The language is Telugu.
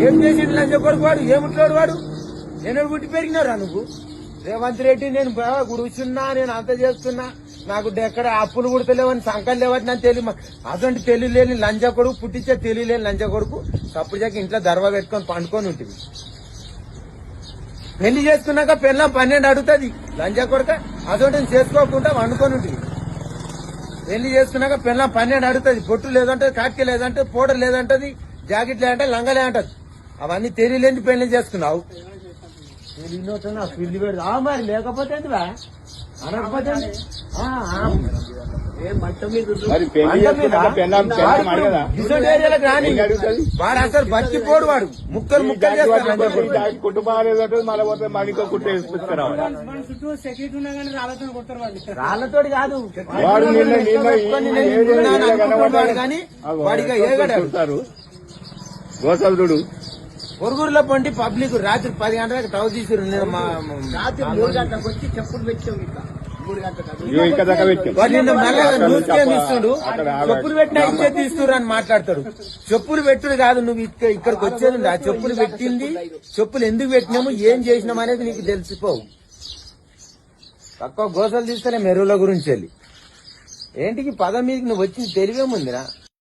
ఏం చేసిండు లంచ కొడుకు వాడు? ఏముంటాడు వాడు? నేను గుట్టి పెరిగినారా నువ్వు? రేవంత్ రెడ్డి నేను గుడుచున్నా, నేను అంత చేస్తున్నా, నాకు ఎక్కడ అప్పులు కుడతలేవని సంకలు లేవని నాకు తెలియ. అటువంటి తెలియలేని లంచ కొడుకు, పుట్టించే తెలియలేని లంచ కొడుకు తప్పుడు చేక ఇంట్లో దర్వా పెట్టుకొని పండుకొని ఉంటుంది. పెళ్లి చేసుకున్నాక పెళ్ళం 12 అడుగుతుంది లంచ కొడుక. అటువంటి చేసుకోకుండా వండుకొని ఉంటుంది. పెళ్లి చేసుకున్నాక పెళ్ళం 12 అడుగుతుంది. బొట్టు లేదంటే, కాటికి లేదంటే, పౌడర్ లేదంటది, జాకెట్ లేదంటే, లంగలే అంటది. అవన్నీ తెలియలేని పెళ్లి చేసుకున్నావు. పిల్లి పెడదు మరి, లేకపోతే అనకపోతే వాడు అసలు బతికిపోడు. వాడు ముక్కలు ముక్కలు చేస్తాడు. కుటుంబాలు మళ్ళీ కుట్టు రాళ్లతోటి కాదు కానీ వాడిగా ఏగడాడు. గోసలుడు పొరుగురులో పండి పబ్లిక్ రాత్రి 10 గంటలకు టవ్ తీసిరు. రాత్రి 3 గంటలకు వచ్చి చెప్పులు పెట్టాం. ఇట్లా 3 గంటలకు నిన్న మళ్ళా న్యూస్ కేమ్ ఇస్తుడు. చెప్పులు పెట్టినా ఇచ్చే తీస్తురు అని మాట్లాడతాడు. చెప్పులు పెట్టుడు కాదు, నువ్వు ఇక్కడికి వచ్చేది. ఆ చెప్పులు పెట్టింది, చెప్పులు ఎందుకు పెట్టినాము, ఏం చేసినాము అనేది నీకు తెలిసిపోవు. తక్కువ గోసలు తీస్తేనే మెరువుల గురించి వెళ్ళి ఏంటికి పదం మీదకి నువ్వు వచ్చింది తెలివేముందిరా.